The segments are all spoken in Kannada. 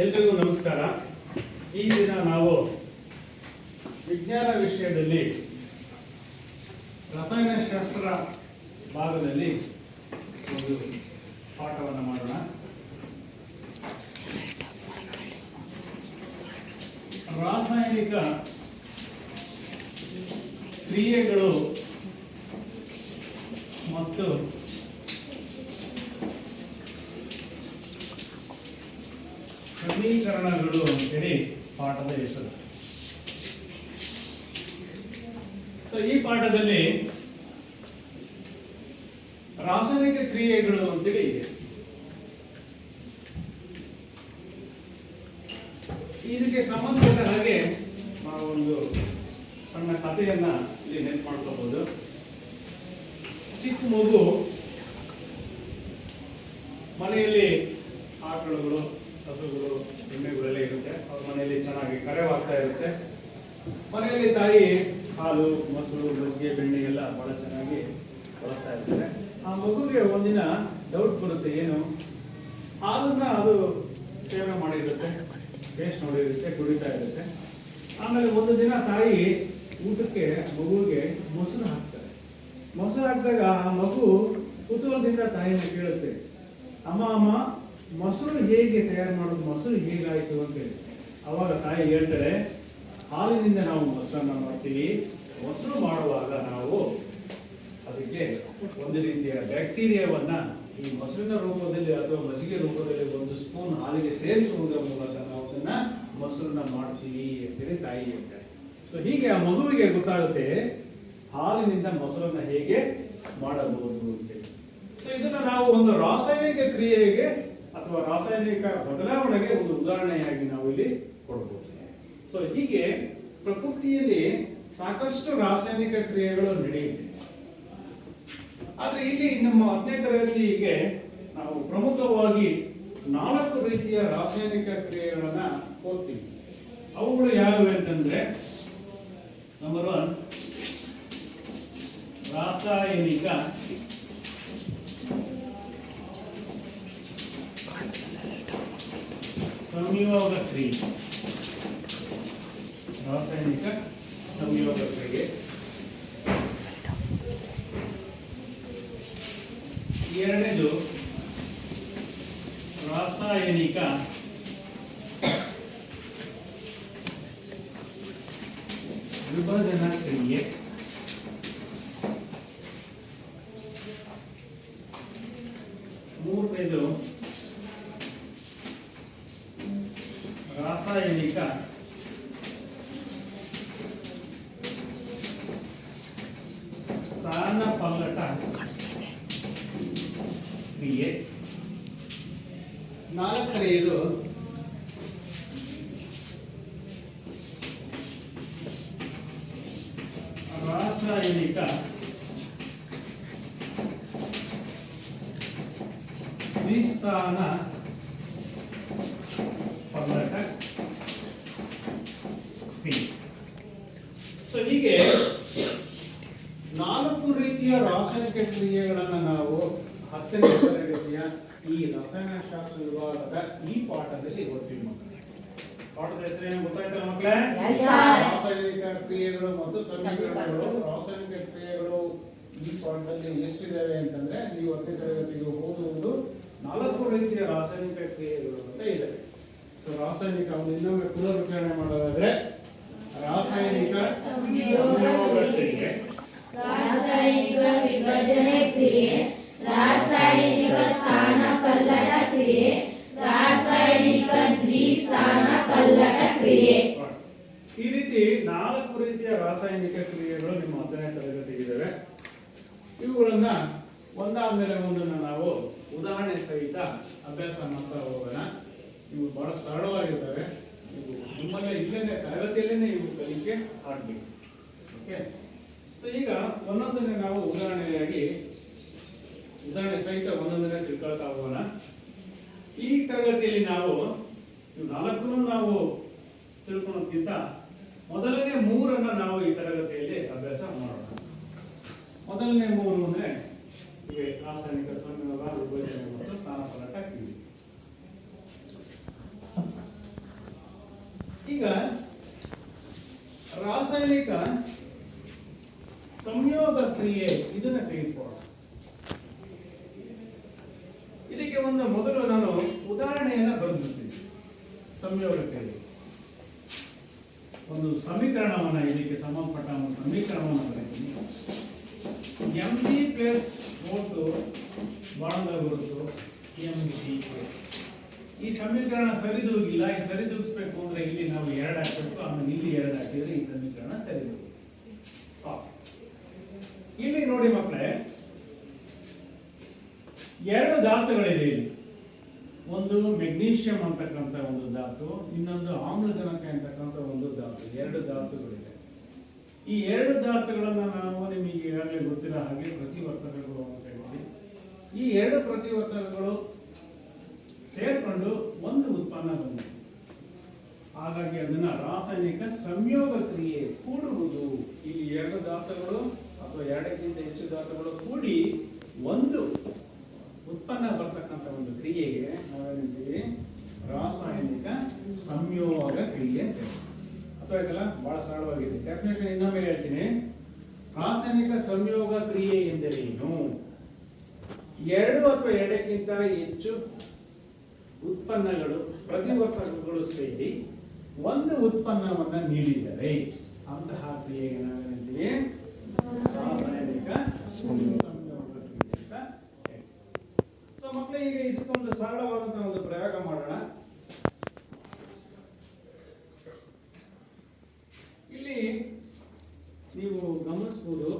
ಎಲ್ರಿಗೂ ನಮಸ್ಕಾರ. ಈ ದಿನ ನಾವು ವಿಜ್ಞಾನ ವಿಷಯದಲ್ಲಿ ರಸಾಯನಶಾಸ್ತ್ರ ಭಾಗದಲ್ಲಿ ಒಂದು ಪಾಠವನ್ನು ಮಾಡೋಣ. ರಾಸಾಯನಿಕ ಕ್ರಿಯೆಗಳು ಮತ್ತು ಸಮೀಕರಣಗಳು ಅಂತೇಳಿ ಪಾಠದ ಹೆಸರು. ಈ ಪಾಠದಲ್ಲಿ ರಾಸಾಯನಿಕ ಕ್ರಿಯೆಗಳು ಅಂತೇಳಿ ಇದೆ. ಇದಕ್ಕೆ ಸಂಬಂಧಪಟ್ಟ ಹಾಗೆ ನಾವು ಒಂದು ಸಣ್ಣ ಕಥೆಯನ್ನ ಇಲ್ಲಿ ನೆನಪು ಮಾಡ್ಕೋಬಹುದು. ಚಿಕ್ಕ ಮಗು ಮನೆಯಲ್ಲಿ ಆಕಳುಗಳು, ಹಸುಗಳು, ಎಮ್ಮೆಗಳೆಲ್ಲ ಇರುತ್ತೆ. ಅವ್ರ ಮನೆಯಲ್ಲಿ ಚೆನ್ನಾಗಿ ಕರೆವಾಗ್ತಾ ಇರುತ್ತೆ. ಮನೆಯಲ್ಲಿ ತಾಯಿ ಹಾಲು, ಮೊಸರು, ಮಜ್ಜಿಗೆ, ಬೆಣ್ಣೆ ಎಲ್ಲ ಬಹಳ ಚೆನ್ನಾಗಿ ಬಳಸ್ತಾ ಇರ್ತಾರೆ. ಆ ಮಗುಗೆ ಒಂದಿನ ಡೌಟ್ ಬರುತ್ತೆ, ಏನು ಹಾಲನ್ನ ಅದು ಸೇವನೆ ಮಾಡಿರುತ್ತೆ, ಟೇಸ್ಟ್ ನೋಡಿರುತ್ತೆ, ಕುಡಿತಾ ಇರುತ್ತೆ. ಆಮೇಲೆ ಒಂದು ದಿನ ತಾಯಿ ಊಟಕ್ಕೆ ಮಗುವಿಗೆ ಮೊಸರು ಹಾಕ್ತಾರೆ. ಮೊಸರು ಹಾಕಿದಾಗ ಆ ಮಗು ಕುತೂಹಲದಿಂದ ತಾಯಿನ ಕೇಳುತ್ತೆ, ಅಮ್ಮ ಮೊಸರು ಹೇಗೆ ತಯಾರು ಮಾಡೋದು, ಮೊಸರು ಹೇಗಾಯ್ತು ಅಂತ ಹೇಳಿ. ಅವಾಗ ತಾಯಿ ಹೇಳ್ತಾರೆ, ಹಾಲಿನಿಂದ ನಾವು ಮೊಸರನ್ನ ಮಾಡ್ತೀವಿ. ಮೊಸರು ಮಾಡುವಾಗ ನಾವು ಅದಕ್ಕೆ ಒಂದು ರೀತಿಯ ಬ್ಯಾಕ್ಟೀರಿಯಾವನ್ನ ಈ ಮೊಸರಿನ ರೂಪದಲ್ಲಿ ಅಥವಾ ಮಜ್ಜಿಗೆ ರೂಪದಲ್ಲಿ ಒಂದು ಸ್ಪೂನ್ ಹಾಲಿಗೆ ಸೇರಿಸುವುದರ ಮೂಲಕ ನಾವು ಅದನ್ನ ಮೊಸರನ್ನ ಮಾಡ್ತೀವಿ ಅಂತೇಳಿ ತಾಯಿ ಹೇಳ್ತಾರೆ. ಹೀಗೆ ಆ ಮಗುವಿಗೆ ಗೊತ್ತಾಗುತ್ತೆ ಹಾಲಿನಿಂದ ಮೊಸರನ್ನ ಹೇಗೆ ಮಾಡಬಹುದು ಅಂತೇಳಿ. ಇದನ್ನ ನಾವು ಒಂದು ರಾಸಾಯನಿಕ ಕ್ರಿಯೆಗೆ ಅಥವಾ ರಾಸಾಯನಿಕ ಬದಲಾವಣೆಗೆ ಒಂದು ಉದಾಹರಣೆಯಾಗಿ ನಾವು ಇಲ್ಲಿ ಕೊಡಬಹುದು. ಹೀಗೆ ಪ್ರಕೃತಿಯಲ್ಲಿ ಸಾಕಷ್ಟು ರಾಸಾಯನಿಕ ಕ್ರಿಯೆಗಳು ನಡೆಯುತ್ತೆ. ಆದ್ರೆ ಇಲ್ಲಿ ನಮ್ಮ 10ನೇ ತರಗತಿಗೆ ನಾವು ಪ್ರಮುಖವಾಗಿ 4 ರೀತಿಯ ರಾಸಾಯನಿಕ ಕ್ರಿಯೆಗಳನ್ನ ಓದ್ತೀವಿ. ಅವುಗಳು ಯಾವುವು ಅಂತಂದ್ರೆ, ನಂಬರ್ 1 ರಾಸಾಯನಿಕ ಸಂಯೋಗ ಕ್ರಿಯೆ. ರಾಸಾಯನಿಕ ಸಂಯೋಗ ಕ್ರಿಯೆ. ಎರಡನೇದು ರಾಸಾಯನಿಕ ವಿಭಜನಾ ಕ್ರಿಯೆ. ಮೂರನೇದು ರಾಸಾಯನಿಕ ಸ್ಥಾನಪಲ್ಲಟ ಕ್ರಿಯೆ. ನಾಲ್ಕನೆಯದು ರಾಸಾಯನಿಕ ದ್ವಿಸ್ಥಾನ ಪಲ್ಲಟ ಕ್ರಿಯೆ. ಹೀಗೆ 4 ರೀತಿಯ ರಾಸಾಯನಿಕ ಕ್ರಿಯೆಗಳನ್ನು ನಾವು 10ನೇ ತರಗತಿಯ ಈ ರಸಾಯನಶಾಸ್ತ್ರ ವಿಭಾಗದ ಈ ಪಾಠದಲ್ಲಿ ಓದ್ತೀವಿ ಮಕ್ಕಳೇ. ಪಾಠದ ಹೆಸರೇನು ಗೊತ್ತಾಯ್ತಲ್ಲ ಮಕ್ಕಳೇ? ರಾಸಾಯನಿಕ ಕ್ರಿಯೆಗಳು ಮತ್ತು ಸಮೀಕರಣಗಳು. ರಾಸಾಯನಿಕ ಕ್ರಿಯೆಗಳು ಈ ಪಾಠದಲ್ಲಿ ಎಷ್ಟಿದ್ದಾವೆ ಅಂತಂದ್ರೆ, ನೀವು 10ನೇ ತರಗತಿಗೆ ಓದುವುದು 4 ರೀತಿಯ ರಾಸಾಯನಿಕ ಕ್ರಿಯೆಗಳು ಅಂತ ಇದೆ. ರಾಸಾಯನಿಕ ಇನ್ನೊಮ್ಮೆ ಪುನರುಚ್ಚಾರಣೆ ಮಾಡೋದಾದ್ರೆ, ರಾಸಾಯನಿಕ ಸಂಯೋಗ ಕ್ರಿಯೆ, ರಾಸಾಯನಿಕ ವಿಭಜನೆ ಕ್ರಿಯೆ, ರಾಸಾಯನಿಕ ಸ್ಥಾನಪಲ್ಲಟ ಕ್ರಿಯೆ, ರಾಸಾಯನಿಕ ದ್ವಿಸ್ಥಾನ ಪಲ್ಲಟ ಕ್ರಿಯೆ. ಈ ರೀತಿ 4 ರೀತಿಯ ರಾಸಾಯನಿಕ ಕ್ರಿಯೆಗಳು ನಿಮ್ಮ 10ನೇ ತರಗತಿಗಿದ್ದಾವೆ. ಇವುಗಳನ್ನ ಒಂದಾದ್ಮೇಲೆ ಒಂದನ್ನು ನಾವು ಉದಾಹರಣೆ ಸಹಿತ ಅಭ್ಯಾಸ ಮಾಡ್ತಾ ಹೋಗೋಣ. ಇವು ಬಹಳ ಸರಳವಾಗಿರ್ತವೆ. ಇವು ನಿಮ್ಮಲ್ಲೇ ಇಲ್ಲೇನೆ ತರಗತಿಯಲ್ಲೇನೆ ಇವು ಕಲಿಕೆ ಆಗ್ಬೇಕು. ಓಕೆ, ಈಗ ಒಂದೊಂದನ್ನೇ ನಾವು ಉದಾಹರಣೆ ಸಹಿತ ಒಂದೊಂದನ್ನೇ ತಿಳ್ಕೊಳ್ತಾ ಹೋಗೋಣ. ಈ ತರಗತಿಯಲ್ಲಿ ನಾವು ಇವು 4 ನಾವು ತಿಳ್ಕೊಳ್ಳೋದಕ್ಕಿಂತ ಮೊದಲನೇ 3 ನಾವು ಈ ತರಗತಿಯಲ್ಲಿ ಅಭ್ಯಾಸ ಮಾಡೋಣ. ಮೊದಲನೇ 3 ಅಂದ್ರೆ ರಾಸಾಯನಿಕ ಸಂಯೋಗ, ವಿಭಜನೆ ಮತ್ತು ಸ್ಥಾನಪಲ್ಲಟ ಈಗ ರಾಸಾಯನಿಕ ಸಂಯೋಗ ಕ್ರಿಯೆ ಇದನ್ನ ತೆಗೆದುಕೊಳ್ಳೋಣ. ಇದಕ್ಕೆ ಒಂದು ಮೊದಲು ನಾನು ಉದಾಹರಣೆಯನ್ನ ಬರೆದಿರ್ತೀನಿ. ಸಂಯೋಗ ಕ್ರಿಯೆ ಒಂದು ಸಮೀಕರಣವನ್ನ, ಇದಕ್ಕೆ ಸಂಬಂಧಪಟ್ಟ ಒಂದು ಸಮೀಕರಣವನ್ನು ಬರೀತೀನಿ. Mg ಪ್ಲಸ್ O2 ಬಾಣದ ಗುರುತು Mg+. ಈ ಸಮೀಕರಣ ಸರಿದೂಗಿಲ್ಲ. ಈ ಸರಿದೂಗಿಸ್ಬೇಕು ಅಂದ್ರೆ ಇಲ್ಲಿ ನಾವು 2 ಹಾಕಬೇಕು, ಆಮೇಲೆ ಇಲ್ಲಿ 2 ಹಾಕಿದ್ರೆ ಈ ಸಮೀಕರಣ ಸರಿದೂಗಿ. ಇಲ್ಲಿ ನೋಡಿ ಮಕ್ಕಳೇ, 2 ಧಾತುಗಳಿದೆ ಇಲ್ಲಿ. ಒಂದು ಮೆಗ್ನೀಷಿಯಂ ಅಂತಕ್ಕಂಥ ಒಂದು ಧಾತು, ಇನ್ನೊಂದು ಆಮ್ಲಜನಕ ಅಂತಕ್ಕಂಥ ಒಂದು ಧಾತು. 2 ಧಾತುಗಳಿದೆ. ಈ 2 ಧಾತುಗಳನ್ನ ನಾವು ನಿಮಗೆ ಈಗಾಗಲೇ ಗೊತ್ತಿರೋ ಹಾಗೆ ಪ್ರತಿವರ್ತಕಗಳು ಅಂತ ಹೇಳ್ತೀವಿ. ಈ 2 ಪ್ರತಿವರ್ತಕಗಳು ಸೇರ್ಕೊಂಡು ಒಂದು ಉತ್ಪನ್ನ ಬಂದಿದೆ. ಹಾಗಾಗಿ ಅದನ್ನ ರಾಸಾಯನಿಕ ಸಂಯೋಗ ಕ್ರಿಯೆ ಕೂಡುವುದು. ಇಲ್ಲಿ 2 ಧಾತುಗಳು ಅಥವಾ 2ಕ್ಕಿಂತ ಹೆಚ್ಚು ಧಾತುಗಳು ಕೂಡಿ ಒಂದು ಉತ್ಪನ್ನ ಬರ್ತಕ್ಕಂಥ ಒಂದು ಕ್ರಿಯೆಗೆ ನಾವೇನಂತೀವಿ? ರಾಸಾಯನಿಕ ಸಂಯೋಗ ಕ್ರಿಯೆ ಅಂತ. ಅಥವಾ ಇದೆಲ್ಲ ಬಹಳ ಸರಳವಾಗಿದೆ. ಡೆಫಿನೇಷನ್ ಇನ್ನೊಮ್ಮೆ ಹೇಳ್ತೀನಿ. ರಾಸಾಯನಿಕ ಸಂಯೋಗ ಕ್ರಿಯೆ ಎಂದರೇನು? 2 ಅಥವಾ 2ಕ್ಕಿಂತ ಹೆಚ್ಚು ಉತ್ಪನ್ನಗಳು, ಪ್ರತಿವರ್ತಕಗಳು ಸೇರಿ ಒಂದು ಉತ್ಪನ್ನವನ್ನ ನೀಡಿದರೆ ಅಂತಹ ಕ್ರಿಯೆಗೆ ನಾವೇನಂತೀವಿ? ರಾಸಾಯನಿಕ ಸಂಯೋಗ ಕ್ರಿಯೆ ಅಂತ. ಸೊ ಮಕ್ಕಳೇ, ಈಗ ಇದಕ್ಕೊಂದು ಸರಳವಾದಂತಹ ಒಂದು ಪ್ರಯೋಗ ಮಾಡೋಣ. ಇಲ್ಲಿ ನೀವು ಗಮನಿಸಬಹುದು,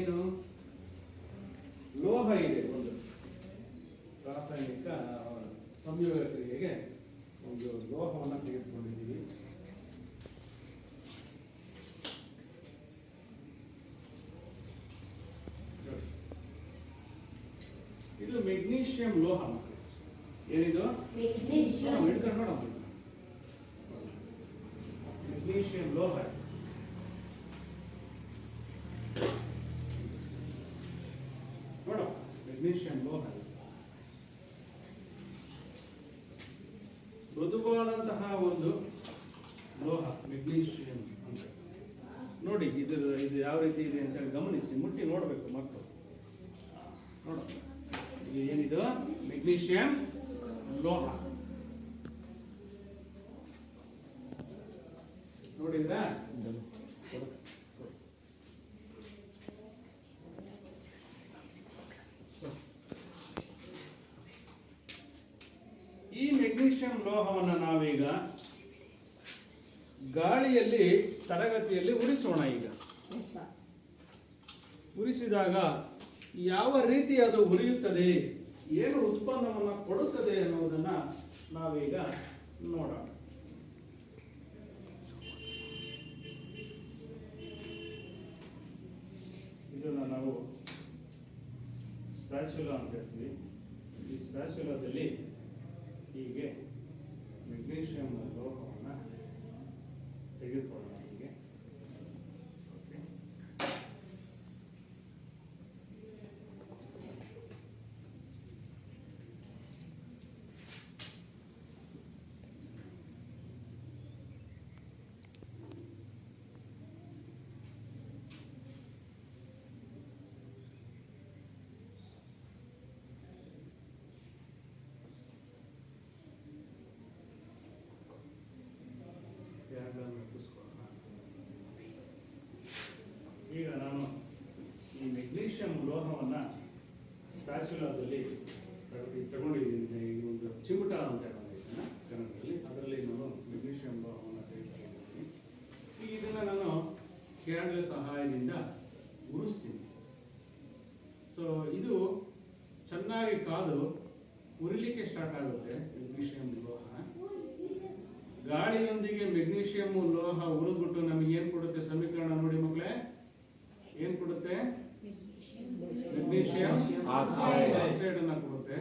ಏನು ಲೋಹ ಇದೆ. ಒಂದು ರಾಸಾಯನಿಕ ಸಂಯೋಗ ಕ್ರಿಯೆಗೆ ಒಂದು ಲೋಹವನ್ನು ತೆಗೆದುಕೊಂಡಿದ್ದೀವಿ. ಇದು ಮೆಗ್ನೀಷಿಯಂ ಲೋಹ. ಏನಿದು? ಮೆಗ್ನೀಷಿಯಂ. ಹಿಡ್ಕೊಂಡು ನೋಡೋಣ. ಮೆಗ್ನೀಷಿಯಂ ಲೋಹ. ನೋಡ, ಮೆಗ್ನೀಷಿಯಂ ಲೋಹ ಮೃದುವಾದಂತಹ ಒಂದು ಲೋಹ ಮೆಗ್ನೀಷಿಯಂ ಅಂತ. ನೋಡಿ ಇದು ಯಾವ ರೀತಿ ಇದೆ ಅಂತ ಗಮನಿಸಿ, ಮುಟ್ಟಿ ನೋಡಬೇಕು ಮಕ್ಕಳು. ನೋಡ, ಇದು ಏನಿದು? ಮೆಗ್ನೀಷಿಯಂ ಲೋಹ. ನೋಡಿದ್ರಾ? ಈ ಮೆಗ್ನೀಷಿಯಂ ಲೋಹವನ್ನು ನಾವೀಗ ಗಾಳಿಯಲ್ಲಿ ತರಗತಿಯಲ್ಲಿ ಉರಿಸೋಣ. ಈಗ ಉರಿಸಿದಾಗ ಯಾವ ರೀತಿ ಅದು ಉರಿಯುತ್ತದೆ, ಏನು ಉತ್ಪನ್ನವನ್ನು ಕೊಡುತ್ತದೆ ಅನ್ನೋದನ್ನ ನಾವೀಗ ನೋಡೋಣ. ಇದನ್ನು ನಾವು ಸ್ಪ್ಯಾಚುಲಾ ಅಂತ ಹೇಳ್ತೀವಿ. ಈ ಸ್ಪ್ಯಾಚುಲಾದಲ್ಲಿ ಹೀಗೆ ಮೆಗ್ನೀಷಿಯಂ ಲೋಹವನ್ನು ತೆಗೆದುಕೊಳ್ಳೋಣ. ಹೀಗೆ ಈಗ ನಾನು ಈ ಮೆಗ್ನೀಷಿಯಂ ಲೋಹವನ್ನು ಸ್ಪ್ಯಾಚುಲಾದಲ್ಲಿ ತಗೊಂಡಿದ್ದೀನಿ. ಈ ಒಂದು ಚಿಮುಟ ಅಂತ ತಗೊಂಡಿದ್ದೀನಿ ಕನ್ನಡದಲ್ಲಿ. ಅದರಲ್ಲಿ ನಾನು ಮೆಗ್ನೀಷಿಯಂ ಲೋಹವನ್ನು ತೆಗೆದುಕೊಂಡಿದ್ದೀನಿ. ಈಗ ಇದನ್ನು ನಾನು ಕ್ಯಾಂಡಲ್ ಸಹಾಯದಿಂದ ಉರಿಸ್ತೀನಿ. ಸೊ ಇದು ಚೆನ್ನಾಗಿ ಕಾದು ಉರಿಲಿಕ್ಕೆ ಸ್ಟಾರ್ಟ್ ಆಗುತ್ತೆ. ಮೆಗ್ನೀಷಿಯಂ ಲೋಹ ಗಾಳಿಯೊಂದಿಗೆ ಮೆಗ್ನೀಷಿಯಂ ಲೋಹ ಉರಿದ್ಬಿಟ್ಟು ನಮಗೆ ಏನ್ ಕೊಡುತ್ತೆ? ಸಮೀಕರಣ ನೋಡಿ ಮಕ್ಕಳೇ, ಏನ್ ಕೊಡುತ್ತೆ? ಮೆಗ್ನೀಷಿಯಂ ಆಕ್ಸೈಡ್ ಅನ್ನ ಕೊಡುತ್ತೆ.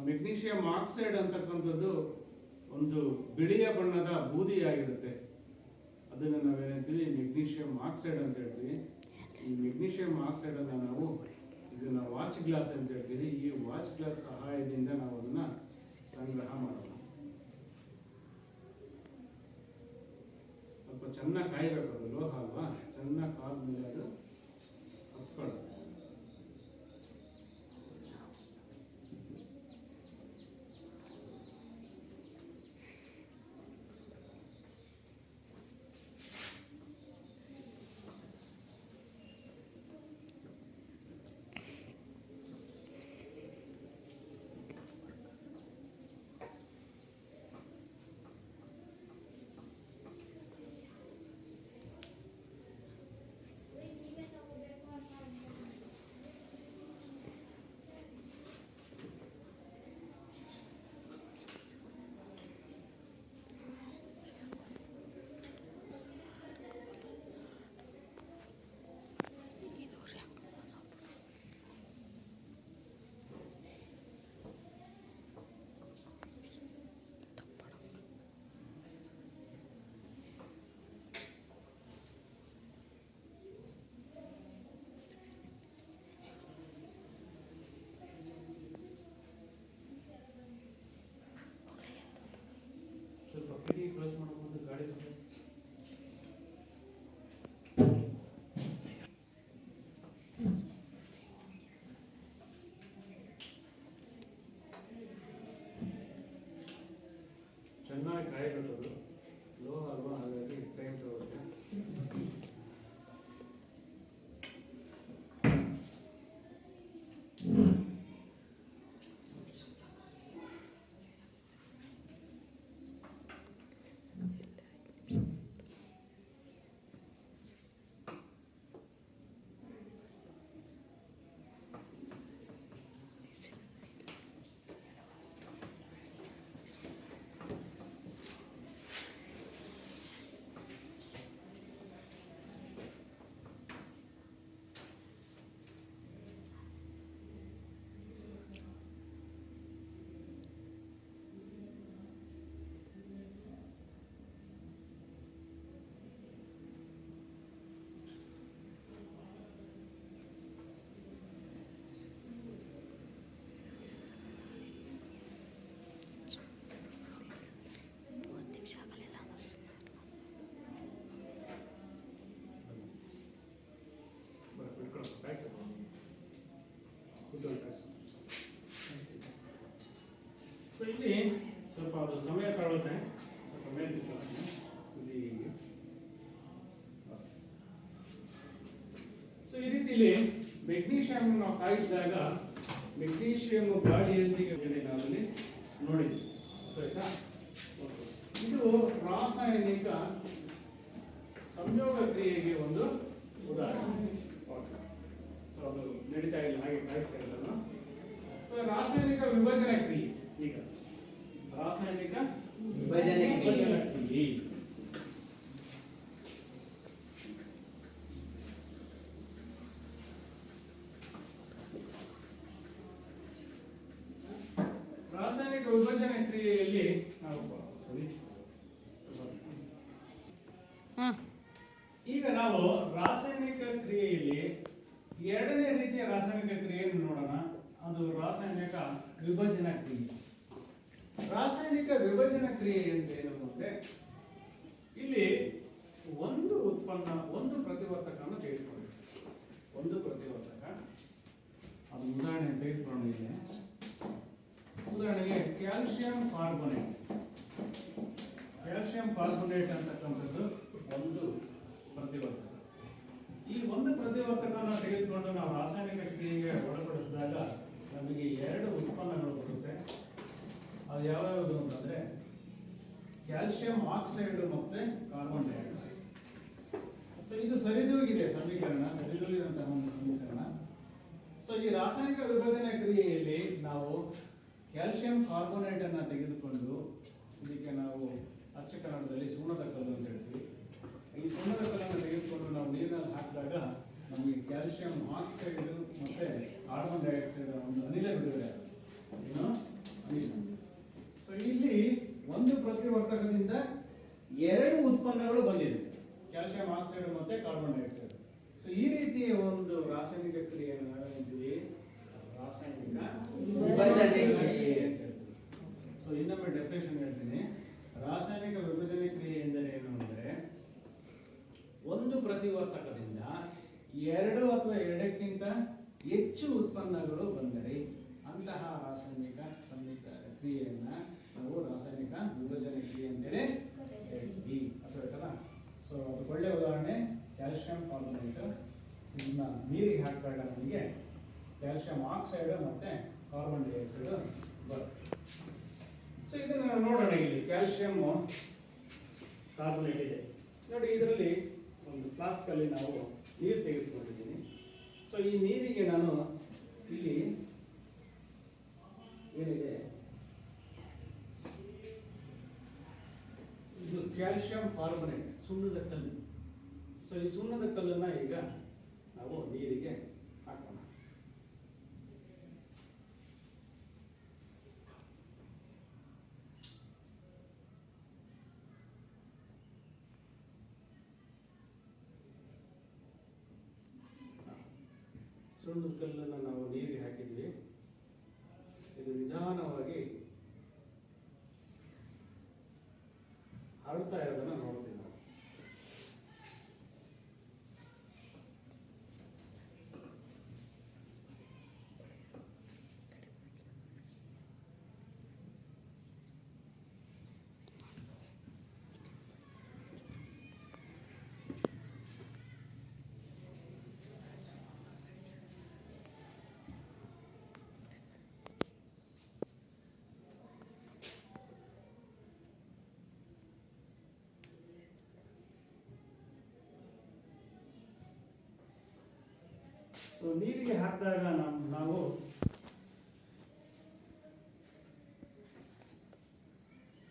ಮೆಗ್ನೀಷಿಯಂ ಆಕ್ಸೈಡ್ ಅಂತಕ್ಕಂಥದ್ದು ಒಂದು ಬಿಳಿಯ ಬಣ್ಣದ ಬೂದಿಯಾಗಿರುತ್ತೆ. ಅದನ್ನು ನಾವೇನಂತೀವಿ? ಮೆಗ್ನೀಷಿಯಂ ಆಕ್ಸೈಡ್ ಅಂತ ಹೇಳ್ತೀವಿ. ಈ ಈ ಮೆಗ್ನೀಷಿಯಂ ಆಕ್ಸೈಡನ್ನು ನಾವು ಇದನ್ನು ವಾಚ್ ಗ್ಲಾಸ್ ಅಂತ ಹೇಳ್ತೀವಿ. ಈ ವಾಚ್ ಗ್ಲಾಸ್ ಸಹಾಯದಿಂದ ನಾವು ಅದನ್ನು ಸಂಗ್ರಹ ಮಾಡೋಣ. ಸ್ವಲ್ಪ ಚೆನ್ನಾಗಿ ಕಾಯಬೇಕು, ಅದು ಲೋಹ ಅಲ್ವಾ, ಚೆನ್ನಾಗಿ ಕಾದ್ಮೇಲೆ ಅದು ಹತ್ಕೊಳ್ಳುತ್ತೆ. ಸ್ವಲ್ಪ ಕಿಡಿ ಕ್ಲೋಸ್ ಮಾಡ್ಕೊಂಡು ಗಾಡಿ ಬಂದು ಚೆನ್ನಾಗಿ ಕಾಯಬೇಕದು. ಲೋಹ ಅಲ್ವಾ, ಹಾಗಾಗಿ ಟೈಮ್ ತಗೊಳುತ್ತೆ. ಸೊ ಇಲ್ಲಿ ಸ್ವಲ್ಪ ಅದು ಸಮಯ ತಗೊಳುತ್ತೆ, ಸ್ವಲ್ಪ ಮೇಲೆ ಇಲ್ಲಿ. ಸೊ ಈ ರೀತಿಲಿ ಮೆಗ್ನೀಷಿಯಂ ನಾವು ಕಾಯಿಸಿದಾಗ ಮೆಗ್ನೀಷಿಯಂ ಗಾಳಿಯಲ್ಲಿ ನಾವಲ್ಲಿ ನೋಡಿದ್ವಿ, ಆಯ್ತಾ. ಇದು ರಾಸಾಯನಿಕ ಸಂಯೋಗ ಕ್ರಿಯೆಗೆ ಒಂದು ಉದಾಹರಣೆ. ಸೊ ಅದು ನಡೀತಾ ಇಲ್ಲ, ಹಾಗೆ ಕಾಯಿಸ್ತಾ ಇಲ್ಲ. ಸೊ ರಾಸಾಯನಿಕ ವಿಭಜನೆ ಕ್ರಿಯೆ, ಈಗ ರಾಸಾಯನಿಕ ವಿಭಜನೆ ಕ್ರಿಯೆ. ರಾಸಾಯನಿಕ ವಿಭಜನೆ ಕ್ರಿಯೆಯಲ್ಲಿ ನಾವು ಈಗ ನಾವು ರಾಸಾಯನಿಕ ಕ್ರಿಯೆಯಲ್ಲಿ ಎರಡನೇ ರೀತಿಯ ರಾಸಾಯನಿಕ ಕ್ರಿಯೆಯನ್ನು ನೋಡೋಣ. ಅದು ರಾಸಾಯನಿಕ ವಿಭಜನಾ ಕ್ರಿಯೆ. ರಾಸಾಯನಿಕ ವಿಭಜನಾ ಕ್ರಿಯೆ ಅಂತ ಏನು ಅಂದ್ರೆ, ಇಲ್ಲಿ ಒಂದು ಉತ್ಪನ್ನ, ಒಂದು ಪ್ರತಿವರ್ತಕವನ್ನು ತೆಗೆದುಕೊಳ್ಳಿ. ಒಂದು ಪ್ರತಿವರ್ತಕ, ಅದು ಉದಾಹರಣೆ ತೆಗೆದುಕೊಳ್ಳೋಣ. ಇದೆ ಉದಾಹರಣೆಗೆ ಕ್ಯಾಲ್ಸಿಯಂ ಕಾರ್ಬೋನೇಟ್. ಕ್ಯಾಲ್ಸಿಯಂ ಕಾರ್ಬೋನೇಟ್ ಅಂತಕ್ಕಂಥದ್ದು ಒಂದು ಪ್ರತಿವರ್ತಕ. ಈ ಒಂದು ಪ್ರತಿವರ್ತಕವನ್ನು ತೆಗೆದುಕೊಂಡು ನಾವು ರಾಸಾಯನಿಕ ಕ್ರಿಯೆಗೆ ಒಳಪಡಿಸಿದಾಗ ನಮಗೆ ಎರಡು ಉತ್ಪನ್ನಗಳು ಬರುತ್ತೆ. ಅದು ಯಾವ್ಯಾವುದು ಅಂತಂದ್ರೆ ಕ್ಯಾಲ್ಸಿಯಂ ಆಕ್ಸೈಡ್ ಮತ್ತೆ ಕಾರ್ಬನ್ ಡೈಆಕ್ಸೈಡ್. ಸೊ ಇದು ಸರಿದೂಗಿದೆ ಸಮೀಕರಣ, ಸರಿದೂಗಿದಂತಹ ಒಂದು ಸಮೀಕರಣ. ಸೊ ಈ ರಾಸಾಯನಿಕ ವಿಭಜನೆ ಕ್ರಿಯೆಯಲ್ಲಿ ನಾವು ಕ್ಯಾಲ್ಸಿಯಂ ಕಾರ್ಬೋನೇಟ್ ಅನ್ನು ತೆಗೆದುಕೊಂಡು, ಇದಕ್ಕೆ ನಾವು ಅಚ್ಚ ಕನ್ನಡದಲ್ಲಿ ಸುಣ್ಣದ ಕಲ್ಲು ಅಂತ ಹೇಳ್ತೀವಿ. ಈ ಸುಣ್ಣದ ಕಲ್ಲನ್ನು ತೆಗೆದುಕೊಂಡು ನಾವು ನೀರಿನಲ್ಲಿ ಹಾಕಿದಾಗ ನಮಗೆ ಕ್ಯಾಲ್ಸಿಯಂ ಆಕ್ಸೈಡ್ ಮತ್ತೆ ಕಾರ್ಬನ್ ಡೈಆಕ್ಸೈಡ್ ಒಂದು ಅನಿಲ ಬಿಡುಗಡೆ ಆಗುತ್ತೆ. ಏನು ಅನಿಲ. ಸೊ ಇಲ್ಲಿ ಒಂದು ಪ್ರತಿವರ್ತಕದಿಂದ ಎರಡು ಉತ್ಪನ್ನಗಳು ಬಂದಿದೆ, ಕ್ಯಾಲ್ಸಿಯಂ ಆಕ್ಸೈಡ್ ಮತ್ತೆ ಕಾರ್ಬನ್ ಡೈಆಕ್ಸೈಡ್. ಸೊ ಈ ರೀತಿಯ ಒಂದು ರಾಸಾಯನಿಕ ಕ್ರಿಯೆಯನ್ನು ನಾವೇನಿದ್ದೀವಿ ರಾಸಾಯನಿಕ ವಿಭಜನೆ ಕ್ರಿಯೆ ಅಂತ ಹೇಳ್ತೀವಿ. ಸೊ ಇನ್ನೊಮ್ಮೆ ಡೆಫಿನೇಷನ್ ಹೇಳ್ತೀನಿ. ರಾಸಾಯನಿಕ ವಿಭಜನೆ ಕ್ರಿಯೆ ಎಂದರೆ ಏನು ಅಂದರೆ ಒಂದು ಪ್ರತಿವರ್ತಕದಿಂದ ಎರಡು ಅಥವಾ ಎರಡಕ್ಕಿಂತ ಹೆಚ್ಚು ಉತ್ಪನ್ನಗಳು ಬಂದರೆ ಅಂತಹ ರಾಸಾಯನಿಕ ಕ್ರಿಯೆಯನ್ನ ನಾವು ರಾಸಾಯನಿಕ ವಿಭಜನೆ ಕ್ರಿಯೆ ಅಂತೇಳಿ ಹೇಳ್ತೀವಿ. ಅಥವಾ ಸೊ ಅದಕ್ಕೆ ಒಳ್ಳೆ ಉದಾಹರಣೆ ಕ್ಯಾಲ್ಸಿಯಂ ಕಾರ್ಬೊನೇಟ್. ಇದನ್ನ ನೀರಿಗೆ ಹಾಕಿದಾಗ ನಮಗೆ ಕ್ಯಾಲ್ಸಿಯಂ ಆಕ್ಸೈಡ್ ಮತ್ತೆ ಕಾರ್ಬನ್ ಡೈಆಕ್ಸೈಡ್ ಬರುತ್ತೆ. ಸೊ ಇದನ್ನ ನೋಡೋಣ. ಇಲ್ಲಿ ಕ್ಯಾಲ್ಸಿಯಂ ಕಾರ್ಬೊನೇಟ್ ಇದೆ ನೋಡಿ. ಇದರಲ್ಲಿ ಒಂದು ಫ್ಲಾಸ್ಕ್ ಅಲ್ಲಿ ನಾವು ನೀರು ತೆಗೆದುಕೊಂಡಿದ್ದೀನಿ. ಸೊ ಈ ನೀರಿಗೆ ನಾನು ಇಲ್ಲಿ ಏನಿದೆ ಇದು ಕ್ಯಾಲ್ಸಿಯಂ ಕಾರ್ಬೊನೇಟ್, ಸುಣ್ಣದ ಕಲ್ಲು. ಸೊ ಈ ಸುಣ್ಣದ ಕಲ್ಲನ್ನ ಈಗ ನಾವು ನೀರಿಗೆ ಹಾಕೋಣ. ಸುಣ್ಣದ ಕಲ್ಲನ್ನು ನಾವು ನೀರಿಗೆ ಹಾಕಿದ್ವಿ. ಇದು ನಿಧಾನವಾಗಿ ಹರಡ್ತಾ ಇರೋದನ್ನ ನೋಡ್ತೀವಿ ನಾವು. ಸೊ ನೀರಿಗೆ ಹಾಕಿದಾಗ ನಾವು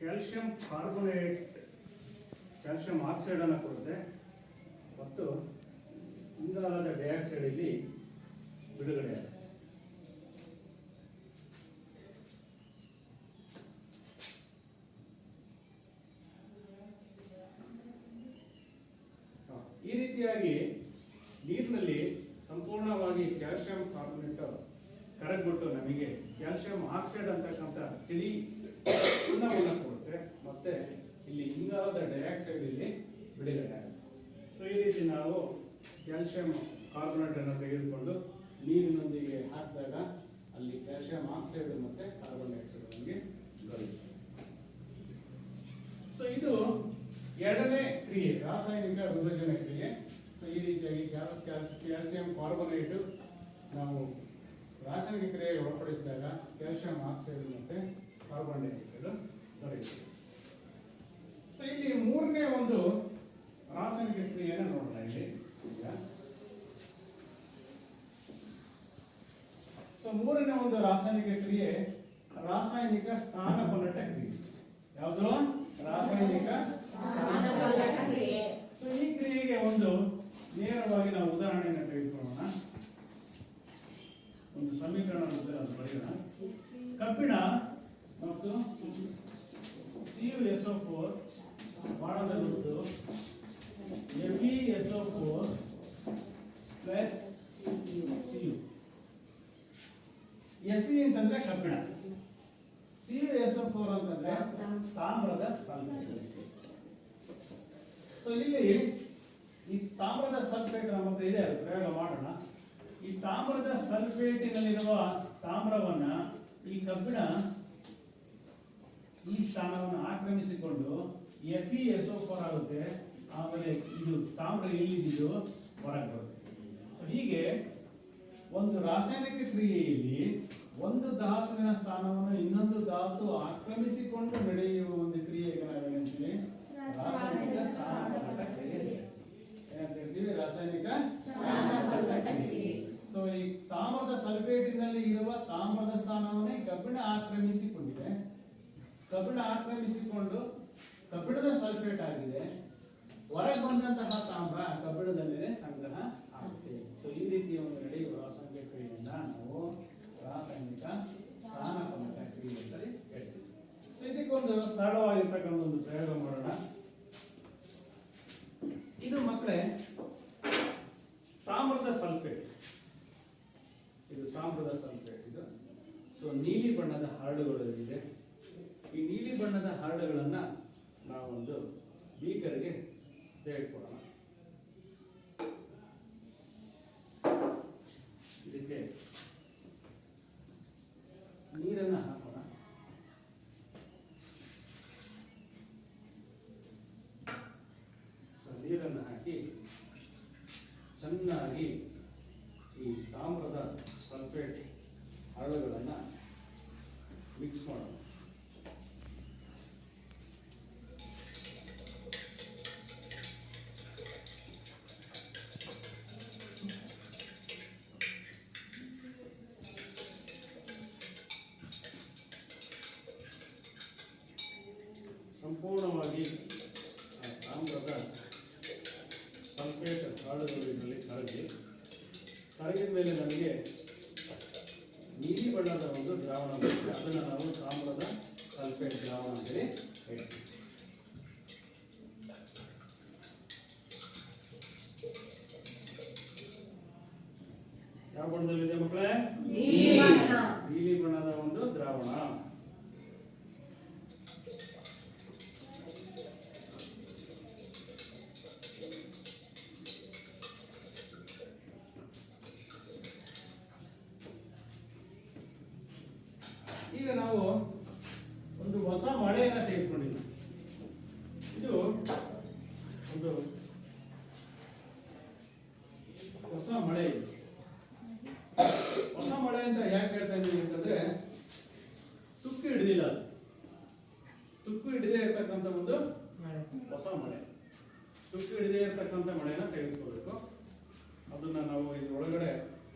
ಕ್ಯಾಲ್ಸಿಯಂ ಕಾರ್ಬೊನೇಟ್, ಕ್ಯಾಲ್ಸಿಯಂ ಆಕ್ಸೈಡ್ ಅನ್ನು ಕೊಡುತ್ತೆ ಮತ್ತು ಇಂಗಾಲದ ಡೈಆಕ್ಸೈಡ್ ಇಲ್ಲಿ ಬಿಡುಗಡೆ ಆಗುತ್ತೆ. ಈ ರೀತಿಯಾಗಿ ನೀರಿನಲ್ಲಿ ಸಂಪೂರ್ಣವಾಗಿ ಕ್ಯಾಲ್ಸಿಯಂ ಕಾರ್ಬೊನೇಟ್ ಕರಗ್ಬಿಟ್ಟು ನಮಗೆ ಕ್ಯಾಲ್ಸಿಯಂ ಆಕ್ಸೈಡ್ ಅಂತಕ್ಕಂಥ ತಿಳಿ ಸುಣ್ಣವನ್ನು ಕೊಡುತ್ತೆ ಮತ್ತೆ ಇಲ್ಲಿ ಇಂಗಾಲದ ಡೈಆಕ್ಸೈಡ್ ಇಲ್ಲಿ ಬಿಡುಗಡೆ ಆಗುತ್ತೆ. ಸೊ ಈ ರೀತಿ ನಾವು ಕ್ಯಾಲ್ಸಿಯಂ ಕಾರ್ಬೊನೇಟ್ ಅನ್ನು ತೆಗೆದುಕೊಂಡು ನೀರಿನೊಂದಿಗೆ ಹಾಕಿದಾಗ ಅಲ್ಲಿ ಕ್ಯಾಲ್ಸಿಯಂ ಆಕ್ಸೈಡ್ ಮತ್ತೆ ಕಾರ್ಬನ್ ಡೈಆಕ್ಸೈಡ್ ನಮಗೆ ದೊರೆಯುತ್ತೆ. ಸೊ ಇದು ಎರಡನೇ ಕ್ರಿಯೆ, ರಾಸಾಯನಿಕ ವಿಭಜನೆ ಕ್ರಿಯೆ. ಸೊ ಈ ರೀತಿಯಾಗಿ ಕ್ಯಾಲ್ಸಿಯಂ ಕಾರ್ಬೊನೇಟ್ ನಾವು ರಾಸಾಯನಿಕ ಕ್ರಿಯೆಗೆ ಒಳಪಡಿಸಿದಾಗ ಕ್ಯಾಲ್ಸಿಯಂ ಆಕ್ಸೈಡ್ ಮತ್ತೆ ಕಾರ್ಬನ್ ಡೈಆಕ್ಸೈಡ್ ದೊರೆಯುತ್ತದೆ. ಸೊ ಇಲ್ಲಿ ಮೂರನೇ ಒಂದು ರಾಸಾಯನಿಕ ಕ್ರಿಯೆಯನ್ನು ನೋಡೋಣ ಇಲ್ಲಿ ಈಗ. ಸೊ ಮೂರನೇ ಒಂದು ರಾಸಾಯನಿಕ ಕ್ರಿಯೆ ರಾಸಾಯನಿಕ ಸ್ಥಾನಪಲ್ಲಟ ಕ್ರಿಯೆ. ಯಾವುದು? ರಾಸಾಯನಿಕ ಸ್ಥಾನಪಲ್ಲಟ ಕ್ರಿಯೆ. ಸೊ ಈ ಕ್ರಿಯೆಗೆ ಒಂದು ನೇರವಾಗಿ ನಾವು ಉದಾಹರಣೆಯನ್ನು ತೆಗೆದುಕೊಳ್ಳೋಣ. ಒಂದು ಸಮೀಕರಣವನ್ನು ಅದು ಬರೆಯೋಣ. ಕಬ್ಬಿಣ ಮತ್ತು CuSO4 ಬಾಣದಲ್ಲಿದ್ದು FeSO4 plus Cu. Fe ಅಂತಂದ್ರೆ ಕಬ್ಬಿಣ, CuSO4 ಅಂತಂದ್ರೆ ತಾಮ್ರದ ಸಲ್ಫೇಟ್. ಸೊ ಇಲ್ಲಿ ಈ ತಾಮ್ರದ ಸಲ್ಫೇಟ್ ನಮ್ಮ ಹತ್ರ ಇದೆ, ಅದು ಪ್ರಯೋಗ ಮಾಡೋಣ. ಈ ತಾಮ್ರದ ಸಲ್ಫೇಟಿನಲ್ಲಿರುವ ತಾಮ್ರವನ್ನ ಈ ಕಬ್ಬಿಣ ಈ ಸ್ಥಾನವನ್ನು ಆಕ್ರಮಿಸಿಕೊಂಡು FeSO4 ಆಗುತ್ತೆ. ಆಮೇಲೆ ಇದು ತಾಮ್ರ ಎಲ್ಲಿದ್ದು ಹೊರಗೆ ಬರುತ್ತೆ. ಸೊ ಹೀಗೆ ಒಂದು ರಾಸಾಯನಿಕ ಕ್ರಿಯೆಯಲ್ಲಿ ಒಂದು ಧಾತುವಿನ ಸ್ಥಾನವನ್ನು ಇನ್ನೊಂದು ಧಾತು ಆಕ್ರಮಿಸಿಕೊಂಡು ನಡೆಯುವ ಒಂದು ಕ್ರಿಯೆಗೆ ನಾವೇನಂತೀವಿ? ರಾಸಾಯನಿಕ ಸ್ಥಾನಪಲ್ಲಟ ಕ್ರಿಯೆ ಏನಂತ ಹೇಳ್ತೀವಿ? ರಾಸಾಯನಿಕ ಸ್ಥಾನಪಲ್ಲಟ ಕ್ರಿಯೆ. ಸೊ ಈ ತಾಮ್ರದ ಸಲ್ಫೇಟಿನಲ್ಲಿ ಇರುವ ತಾಮ್ರದ ಸ್ಥಾನವನ್ನೇ ಕಬ್ಬಿಣ ಆಕ್ರಮಿಸಿಕೊಂಡಿದೆ. ಕಬ್ಬಿಣ ಆಕ್ರಮಿಸಿಕೊಂಡು ಕಬ್ಬಿಣದ ಸಲ್ಫೇಟ್ ಆಗಿದೆ. ಹೊರಗೆ ಬಂದಂತಹ ತಾಮ್ರ ಕಬ್ಬಿಣದಲ್ಲೇ ಸಂಗ್ರಹ ಆಗುತ್ತೆ. ಸೊ ಈ ರೀತಿಯ ಒಂದು ನಡೆಯುವ ರಾಸಾಯನಿಕ ಕ್ರಿಯೆಯನ್ನ ನಾವು ರಾಸಾಯನಿಕ ಸ್ಥಾನಪಲ್ಲಟ ಕ್ರಿಯೆ ಅಂತ ಹೇಳ್ತೀವಿ. ಸೊ ಇದಕ್ಕೊಂದು ಸರಳವಾಗಿರ್ತಕ್ಕಂಥ ಒಂದು ಪ್ರಯೋಗ ಮಾಡೋಣ. ಇದು ಮಕ್ಕಳೇ ತಾಮ್ರದ ಸಲ್ಫೇಟ್, ಇದು ತಾಮ್ರದ ಸಲ್ಫೇಟ್ ಇದು. ಸೊ ನೀಲಿ ಬಣ್ಣದ ಹರಳುಗಳು ಇದೆ. ಈ ನೀಲಿ ಬಣ್ಣದ ಹರಳುಗಳನ್ನು ನಾವೊಂದು ಬೀಕರ್ಗೆ ತೆಗೆದುಕೊಳ್ಳೋಣ. ಇದಕ್ಕೆ ನೀರನ್ನು ಹಾಕೋಣ. ಸೊ ನೀರನ್ನು ಹಾಕಿ ಚೆನ್ನಾಗಿ ಈ ತಾಮ್ರದ ಸಲ್ಫೇಟ್ ಹರಳುಗಳನ್ನು ಮಿಕ್ಸ್ ಮಾಡೋಣ. ಸಂಪೂರ್ಣವಾಗಿ ಆ ತಾಮ್ರದ ಸಲ್ಫೇಟ್ ಹರಳುಗಳು ಇದರಲ್ಲಿ ಕರಗಿದ ಮೇಲೆ ನಮಗೆ ನೀಲಿ ಬಣ್ಣದ ಒಂದು ದ್ರಾವಣ ಬರುತ್ತೆ. ಅದನ್ನು ನಾವು ತಾಮ್ರದ ಸಲ್ಫೇಟ್ ದ್ರಾವಣ ಅಂತೇಳಿ ಹೇಳ್ತೀವಿ. ಯಾವ ಬಣ್ಣದಲ್ಲಿದೆ ಮಕ್ಕಳೇ? ನೀಲಿ ಬಣ್ಣದ ಒಂದು ದ್ರಾವಣ. ಈಗ ನಾವು ಒಂದು ಹೊಸ ಮಳೆಯನ್ನು ತೆಗೆದುಕೊಂಡಿದ್ದೀವಿ. ಇದು ಒಂದು ಹೊಸ ಮಳೆ. ಹೊಸ ಮಳೆ ಅಂತ ಯಾಕೆ ಹೇಳ್ತಾ ಇದ್ದೀವಿ ಅಂತಂದ್ರೆ, ತುಕ್ಕು ಹಿಡಿದಿಲ್ಲ, ಅದು ತುಕ್ಕು ಹಿಡಿದೇ ಇರತಕ್ಕಂಥ ಒಂದು ಹೊಸ ಮಳೆ. ತುಕ್ಕು ಹಿಡಿದೇ ಇರತಕ್ಕಂಥ ಮಳೆನ ತೆಗೆದುಕೋಬೇಕು. ಅದನ್ನ ನಾವು ಇದರೊಳಗಡೆ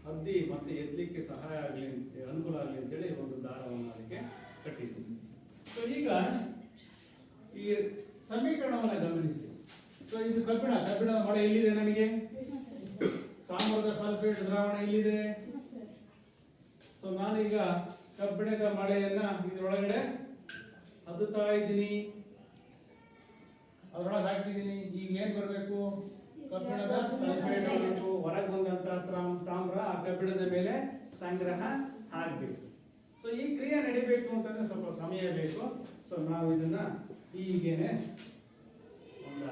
ಹದ್ದಿ ಮತ್ತೆ ಎತ್ತಲಿಕ್ಕೆ ಸಹಾಯ ಆಗಲಿ, ಅನುಕೂಲ ಆಗಲಿ ಅಂತೇಳಿ ಒಂದು ದಾರವನ್ನು ಅದಕ್ಕೆ ಕಟ್ಟಿದ್ದೀವಿ. ಸೊ ಈಗ ಈ ಸಮೀಕರಣವನ್ನು ಗಮನಿಸಿ. ಸೊ ಇದು ಕಬ್ಬಿಣದ ಮಳೆ ಎಲ್ಲಿದೆ? ನನಗೆ ತಾಮ್ರದ ಸಲ್ಫೇಟ್ ದ್ರಾವಣ ಇಲ್ಲಿದೆ. ಸೊ ನಾನೀಗ ಕಬ್ಬಿಣದ ಮಳೆಯನ್ನ ಇದರೊಳಗಡೆ ಅದ್ದುತ್ತಾ ಇದ್ದೀನಿ, ಅದರೊಳಗೆ ಹಾಕಿದ್ದೀನಿ. ಈಗ ಏನ್ ಬರಬೇಕು? ಕಬ್ಬಿಣದ ಸಲ್ಫೇಟ್ ಬರಬೇಕು. ಹೊರಗೆ ಬಂದಂತ ತಾಮ್ರ ಆ ಕಬ್ಬಿಣದ ಮೇಲೆ ಸಂಗ್ರಹ ಆಗಬೇಕು. ಸೊ ಈ ಕ್ರಿಯೆ ನಡಿಬೇಕು ಅಂತಂದ್ರೆ ಸ್ವಲ್ಪ ಸಮಯ ಬೇಕು. ಸೊ ನಾವು ಇದನ್ನ ಹೀಗೇನೆ ಒಂದು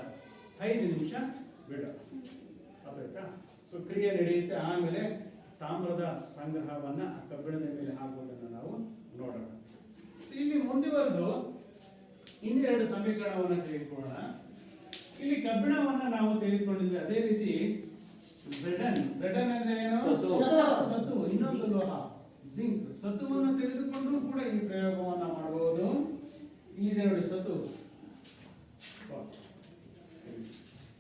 5 ನಿಮಿಷ ಬಿಡೋಣ. ಆಯ್ತಾ? ಸೊ ಕ್ರಿಯೆ ನಡೆಯುತ್ತೆ. ಆಮೇಲೆ ತಾಮ್ರದ ಸಂಗ್ರಹವನ್ನ ಕಬ್ಬಿಣದ ಮೇಲೆ ಹಾಕುವುದನ್ನು ನಾವು ನೋಡೋಣ. ಸೊ ಇಲ್ಲಿ ಮುಂದುವರೆದು ಇನ್ನೆರಡು ಸಮೀಕರಣವನ್ನು ತೆಗೆದುಕೊಳ್ಳೋಣ. ಇಲ್ಲಿ ಕಬ್ಬಿಣವನ್ನ ನಾವು ತೆಗೆದುಕೊಂಡಿದ್ವಿ. ಅದೇ ರೀತಿ Zn ಅಂದ್ರೆ ಏನು? ಸತು. ಇನ್ನೊಂದು ಲೋಹ ಜಿಂಕ್. ಸತುವನ್ನು ತೆಗೆದುಕೊಂಡು ಕೂಡ ಈ ಪ್ರಯೋಗವನ್ನ ಮಾಡಬಹುದು. ಇಲ್ಲಿದೆ ನೋಡಿ ಸತು.